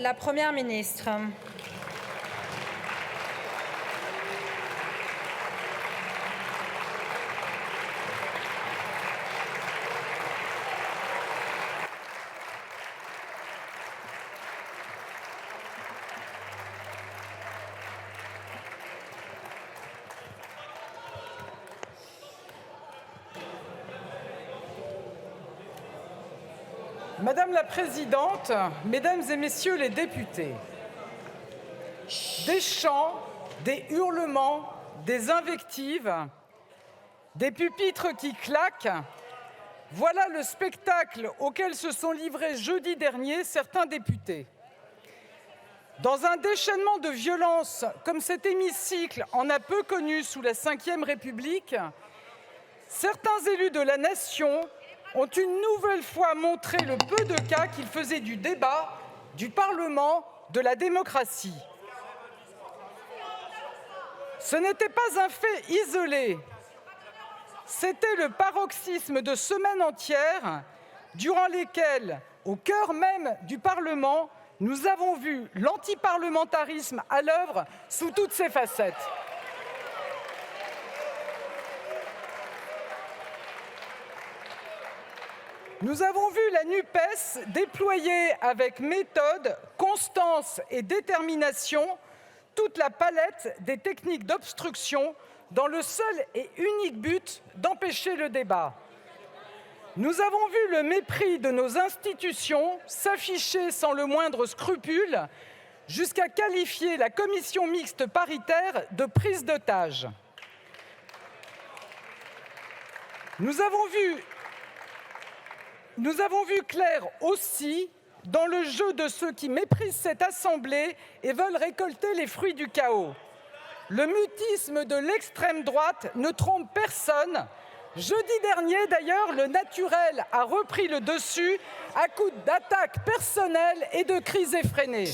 la Première ministre. Madame la Présidente, Mesdames et Messieurs les députés, des chants, des hurlements, des invectives, des pupitres qui claquent, voilà le spectacle auquel se sont livrés jeudi dernier certains députés. Dans un déchaînement de violence comme cet hémicycle en a peu connu sous la Ve République, certains élus de la nation ont une nouvelle fois montré le peu de cas qu'ils faisaient du débat, du Parlement, de la démocratie. Ce n'était pas un fait isolé, c'était le paroxysme de semaines entières durant lesquelles, au cœur même du Parlement, nous avons vu l'antiparlementarisme à l'œuvre sous toutes ses facettes. Nous avons vu la NUPES déployer avec méthode, constance et détermination toute la palette des techniques d'obstruction dans le seul et unique but d'empêcher le débat. Nous avons vu le mépris de nos institutions s'afficher sans le moindre scrupule jusqu'à qualifier la commission mixte paritaire de prise d'otage. Nous avons vu clair aussi dans le jeu de ceux qui méprisent cette Assemblée et veulent récolter les fruits du chaos. Le mutisme de l'extrême droite ne trompe personne. Jeudi dernier, d'ailleurs, le naturel a repris le dessus à coups d'attaques personnelles et de cris effrénés.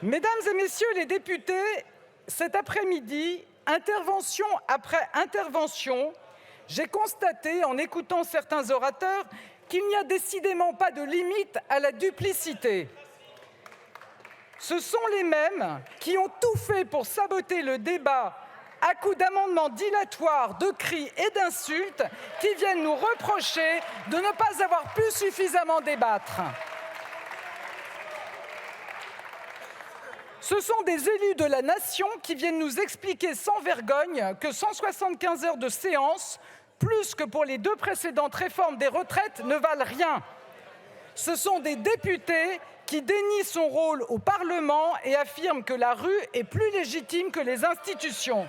Mesdames et Messieurs les députés, cet après-midi, intervention après intervention, j'ai constaté, en écoutant certains orateurs, qu'il n'y a décidément pas de limite à la duplicité. Ce sont les mêmes qui ont tout fait pour saboter le débat à coups d'amendements dilatoires, de cris et d'insultes qui viennent nous reprocher de ne pas avoir pu suffisamment débattre. Ce sont des élus de la nation qui viennent nous expliquer sans vergogne que 175 heures de séance, plus que pour les 2 précédentes réformes des retraites, ne valent rien. Ce sont des députés qui dénient son rôle au Parlement et affirment que la rue est plus légitime que les institutions.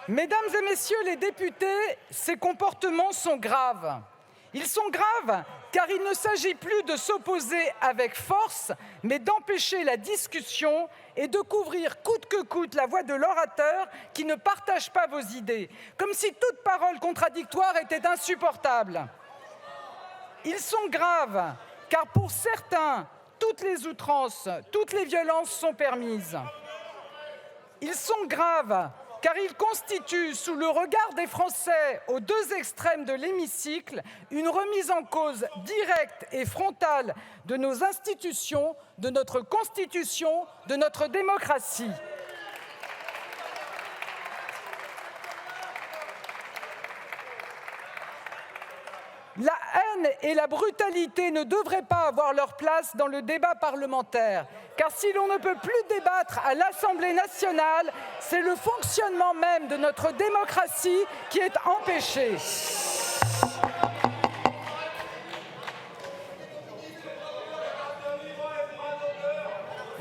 Mesdames et Messieurs les députés, ces comportements sont graves. Ils sont graves car il ne s'agit plus de s'opposer avec force, mais d'empêcher la discussion et de couvrir coûte que coûte la voix de l'orateur qui ne partage pas vos idées, comme si toute parole contradictoire était insupportable. Ils sont graves car pour certains, toutes les outrances, toutes les violences sont permises. Ils sont graves car ils constituent, sous le regard des Français aux 2 extrêmes de l'hémicycle, une remise en cause directe et frontale de nos institutions, de notre Constitution, de notre démocratie. La haine et la brutalité ne devraient pas avoir leur place dans le débat parlementaire, car si l'on ne peut plus débattre à l'Assemblée nationale, c'est le fonctionnement même de notre démocratie qui est empêché.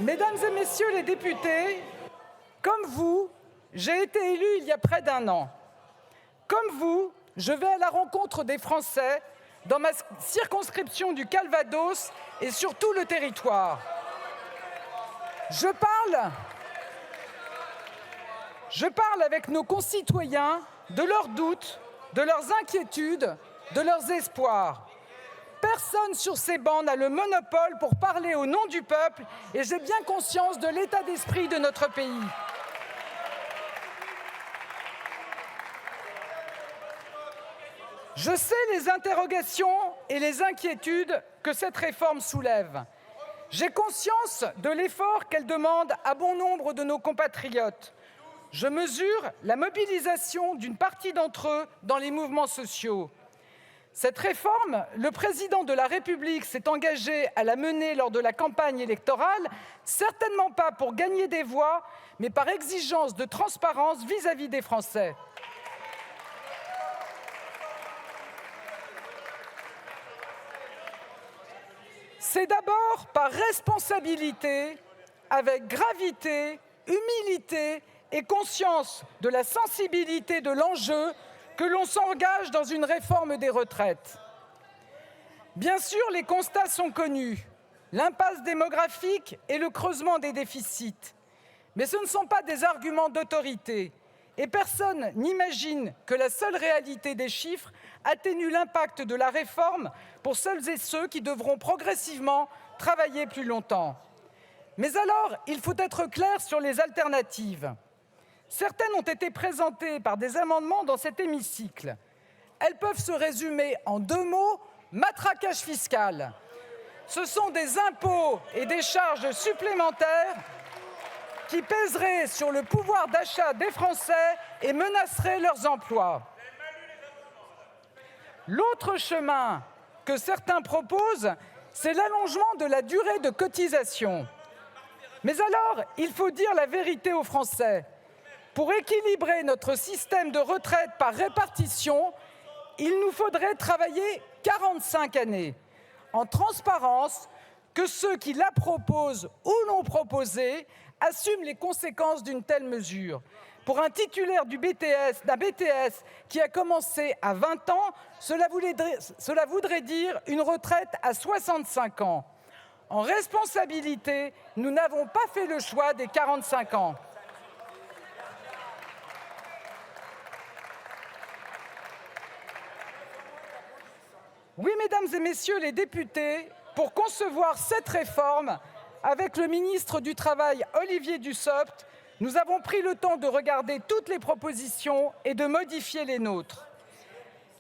Mesdames et Messieurs les députés, comme vous, j'ai été élu il y a près d'1 an. Comme vous, je vais à la rencontre des Français dans ma circonscription du Calvados et sur tout le territoire. Je parle avec nos concitoyens de leurs doutes, de leurs inquiétudes, de leurs espoirs. Personne sur ces bancs n'a le monopole pour parler au nom du peuple et j'ai bien conscience de l'état d'esprit de notre pays. Je sais les interrogations et les inquiétudes que cette réforme soulève. J'ai conscience de l'effort qu'elle demande à bon nombre de nos compatriotes. Je mesure la mobilisation d'une partie d'entre eux dans les mouvements sociaux. Cette réforme, le président de la République s'est engagé à la mener lors de la campagne électorale, certainement pas pour gagner des voix, mais par exigence de transparence vis-à-vis des Français. C'est d'abord par responsabilité, avec gravité, humilité et conscience de la sensibilité de l'enjeu que l'on s'engage dans une réforme des retraites. Bien sûr, les constats sont connus, l'impasse démographique et le creusement des déficits. Mais ce ne sont pas des arguments d'autorité. Et personne n'imagine que la seule réalité des chiffres atténue l'impact de la réforme pour celles et ceux qui devront progressivement travailler plus longtemps. Mais alors, il faut être clair sur les alternatives. Certaines ont été présentées par des amendements dans cet hémicycle. Elles peuvent se résumer en 2 mots, matraquage fiscal. Ce sont des impôts et des charges supplémentaires qui pèseraient sur le pouvoir d'achat des Français et menaceraient leurs emplois. L'autre chemin que certains proposent, c'est l'allongement de la durée de cotisation. Mais alors, il faut dire la vérité aux Français. Pour équilibrer notre système de retraite par répartition, il nous faudrait travailler 45 années. En transparence, que ceux qui la proposent ou l'ont proposée assument les conséquences d'une telle mesure. Pour un titulaire d'un BTS qui a commencé à 20 ans, cela voudrait dire une retraite à 65 ans. En responsabilité, nous n'avons pas fait le choix des 45 ans. Oui, mesdames et messieurs les députés, pour concevoir cette réforme, avec le ministre du Travail, Olivier Dussopt, nous avons pris le temps de regarder toutes les propositions et de modifier les nôtres.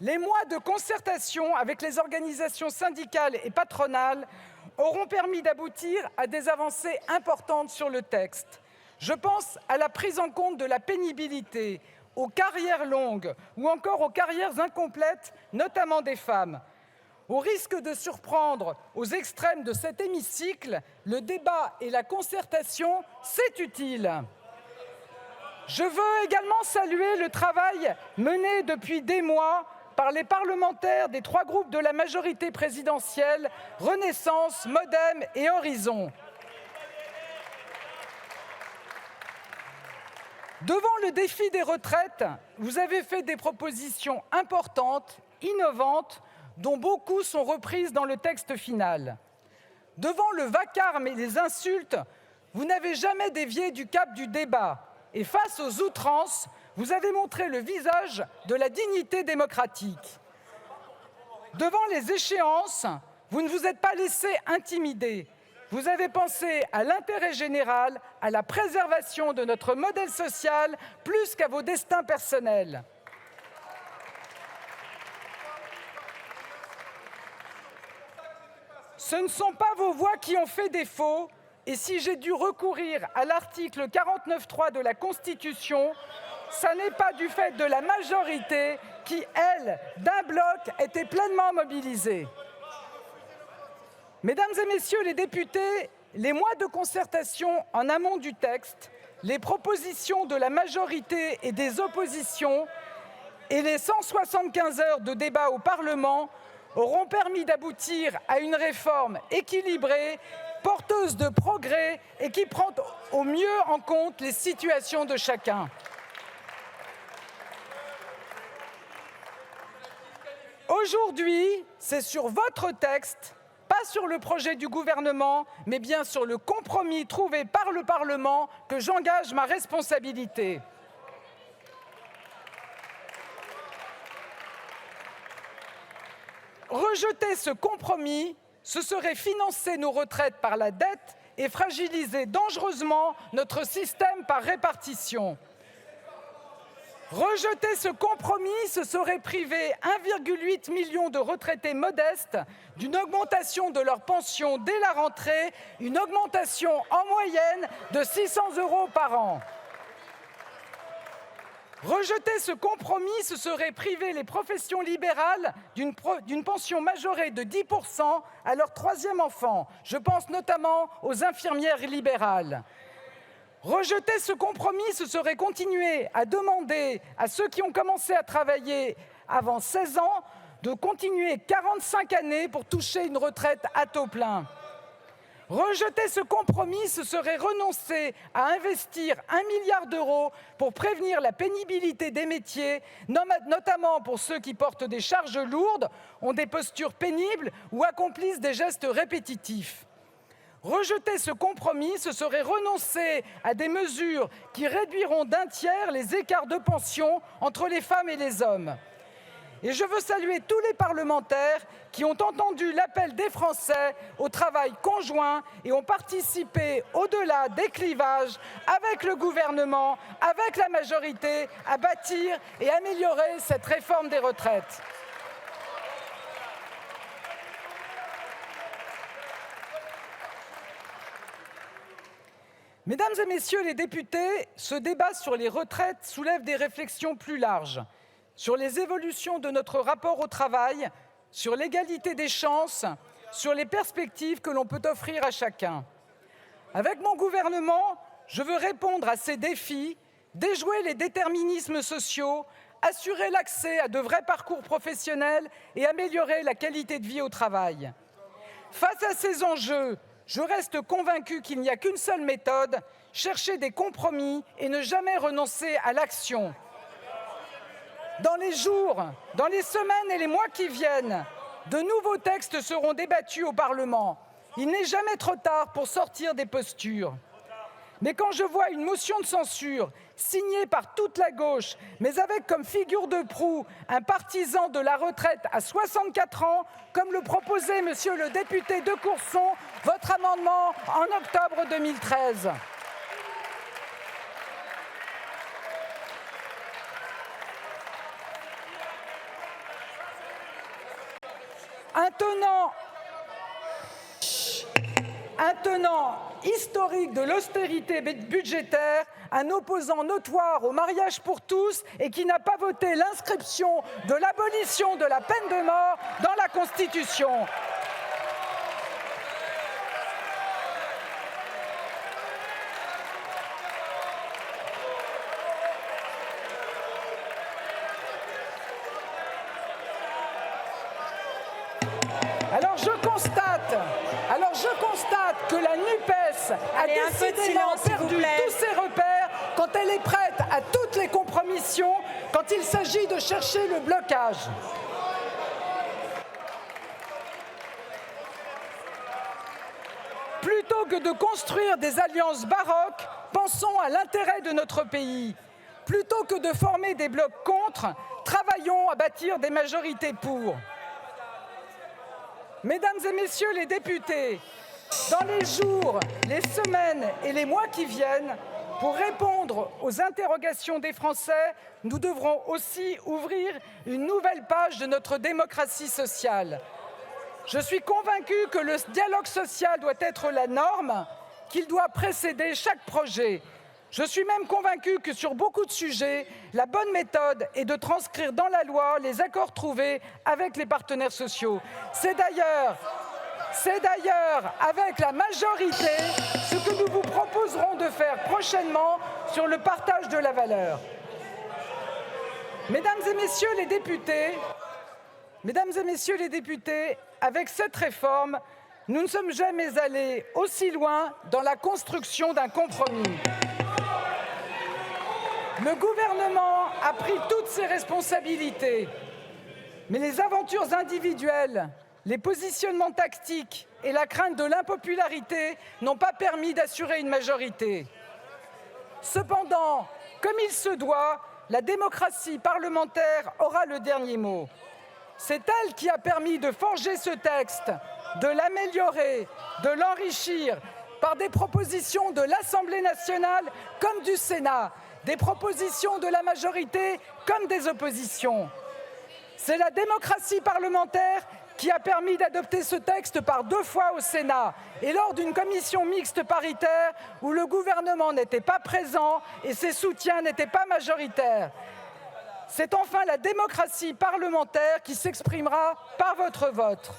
Les mois de concertation avec les organisations syndicales et patronales auront permis d'aboutir à des avancées importantes sur le texte. Je pense à la prise en compte de la pénibilité, aux carrières longues ou encore aux carrières incomplètes, notamment des femmes. Au risque de surprendre aux extrêmes de cet hémicycle, le débat et la concertation, c'est utile. Je veux également saluer le travail mené depuis des mois par les parlementaires des 3 groupes de la majorité présidentielle, Renaissance, Modem et Horizon. Devant le défi des retraites, vous avez fait des propositions importantes, innovantes, dont beaucoup sont reprises dans le texte final. Devant le vacarme et les insultes, vous n'avez jamais dévié du cap du débat. Et face aux outrances, vous avez montré le visage de la dignité démocratique. Devant les échéances, vous ne vous êtes pas laissé intimider. Vous avez pensé à l'intérêt général, à la préservation de notre modèle social, plus qu'à vos destins personnels. Ce ne sont pas vos voix qui ont fait défaut, et si j'ai dû recourir à l'article 49.3 de la Constitution, ça n'est pas du fait de la majorité qui, elle, d'un bloc, était pleinement mobilisée. Mesdames et messieurs les députés, les mois de concertation en amont du texte, les propositions de la majorité et des oppositions et les 175 heures de débat au Parlement auront permis d'aboutir à une réforme équilibrée, porteuse de progrès et qui prend au mieux en compte les situations de chacun. Aujourd'hui, c'est sur votre texte, pas sur le projet du gouvernement, mais bien sur le compromis trouvé par le Parlement que j'engage ma responsabilité. Rejeter ce compromis, ce serait financer nos retraites par la dette et fragiliser dangereusement notre système par répartition. Rejeter ce compromis, ce serait priver 1,8 million de retraités modestes d'une augmentation de leur pension dès la rentrée, une augmentation en moyenne de 600 € par an. Rejeter ce compromis, ce serait priver les professions libérales d'une pension majorée de 10% à leur 3e enfant. Je pense notamment aux infirmières libérales. Rejeter ce compromis, ce serait continuer à demander à ceux qui ont commencé à travailler avant 16 ans de continuer 45 années pour toucher une retraite à taux plein. Rejeter ce compromis, ce serait renoncer à investir 1 milliard d'euros pour prévenir la pénibilité des métiers, notamment pour ceux qui portent des charges lourdes, ont des postures pénibles ou accomplissent des gestes répétitifs. Rejeter ce compromis, ce serait renoncer à des mesures qui réduiront d'1 tiers les écarts de pension entre les femmes et les hommes. Et je veux saluer tous les parlementaires qui ont entendu l'appel des Français au travail conjoint et ont participé, au-delà des clivages, avec le gouvernement, avec la majorité, à bâtir et améliorer cette réforme des retraites. Mesdames et messieurs les députés, ce débat sur les retraites soulève des réflexions plus larges sur les évolutions de notre rapport au travail, sur l'égalité des chances, sur les perspectives que l'on peut offrir à chacun. Avec mon gouvernement, je veux répondre à ces défis, déjouer les déterminismes sociaux, assurer l'accès à de vrais parcours professionnels et améliorer la qualité de vie au travail. Face à ces enjeux, je reste convaincu qu'il n'y a qu'une seule méthode, chercher des compromis et ne jamais renoncer à l'action. Dans les jours, dans les semaines et les mois qui viennent, de nouveaux textes seront débattus au Parlement. Il n'est jamais trop tard pour sortir des postures. Mais quand je vois une motion de censure signée par toute la gauche, mais avec comme figure de proue un partisan de la retraite à 64 ans, comme le proposait monsieur le député de Courson, votre amendement en octobre 2013. Un tenant historique de l'austérité budgétaire, un opposant notoire au mariage pour tous et qui n'a pas voté l'inscription de l'abolition de la peine de mort dans la Constitution. Alors je constate que la NUPES a décidément perdu tous ses repères quand elle est prête à toutes les compromissions quand il s'agit de chercher le blocage. Plutôt que de construire des alliances baroques, pensons à l'intérêt de notre pays. Plutôt que de former des blocs contre, travaillons à bâtir des majorités pour. Mesdames et messieurs les députés, dans les jours, les semaines et les mois qui viennent, pour répondre aux interrogations des Français, nous devrons aussi ouvrir une nouvelle page de notre démocratie sociale. Je suis convaincu que le dialogue social doit être la norme, qu'il doit précéder chaque projet. Je suis même convaincu que sur beaucoup de sujets, la bonne méthode est de transcrire dans la loi les accords trouvés avec les partenaires sociaux. C'est d'ailleurs avec la majorité ce que nous vous proposerons de faire prochainement sur le partage de la valeur. Mesdames et messieurs les députés, avec cette réforme, nous ne sommes jamais allés aussi loin dans la construction d'un compromis. Le gouvernement a pris toutes ses responsabilités, mais les aventures individuelles, les positionnements tactiques et la crainte de l'impopularité n'ont pas permis d'assurer une majorité. Cependant, comme il se doit, la démocratie parlementaire aura le dernier mot. C'est elle qui a permis de forger ce texte, de l'améliorer, de l'enrichir par des propositions de l'Assemblée nationale comme du Sénat, des propositions de la majorité comme des oppositions. C'est la démocratie parlementaire qui a permis d'adopter ce texte par 2 fois au Sénat et lors d'une commission mixte paritaire où le gouvernement n'était pas présent et ses soutiens n'étaient pas majoritaires. C'est enfin la démocratie parlementaire qui s'exprimera par votre vote.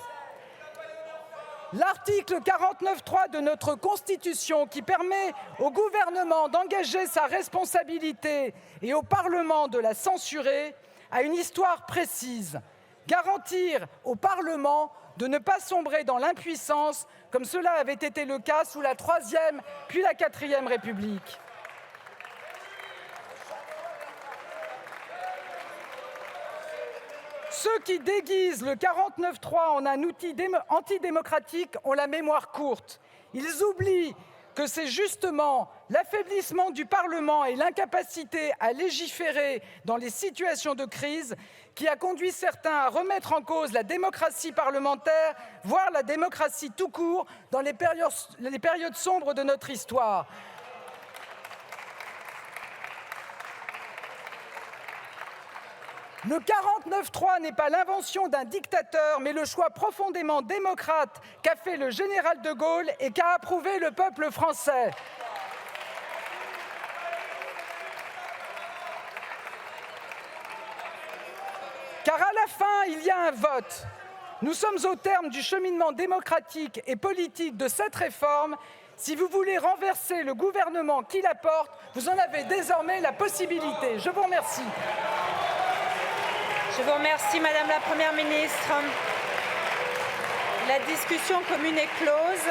L'article 49.3 de notre Constitution, qui permet au gouvernement d'engager sa responsabilité et au Parlement de la censurer, a une histoire précise. Garantir au Parlement de ne pas sombrer dans l'impuissance, comme cela avait été le cas sous la Troisième puis la Quatrième République. Ceux qui déguisent le 49.3 en un outil antidémocratique ont la mémoire courte. Ils oublient que c'est justement l'affaiblissement du Parlement et l'incapacité à légiférer dans les situations de crise qui a conduit certains à remettre en cause la démocratie parlementaire, voire la démocratie tout court, dans les périodes sombres de notre histoire. Le 49.3 n'est pas l'invention d'un dictateur, mais le choix profondément démocrate qu'a fait le général de Gaulle et qu'a approuvé le peuple français. Car à la fin, il y a un vote. Nous sommes au terme du cheminement démocratique et politique de cette réforme. Si vous voulez renverser le gouvernement qui la porte, vous en avez désormais la possibilité. Je vous remercie. Je vous remercie, Madame la Première ministre. La discussion commune est close.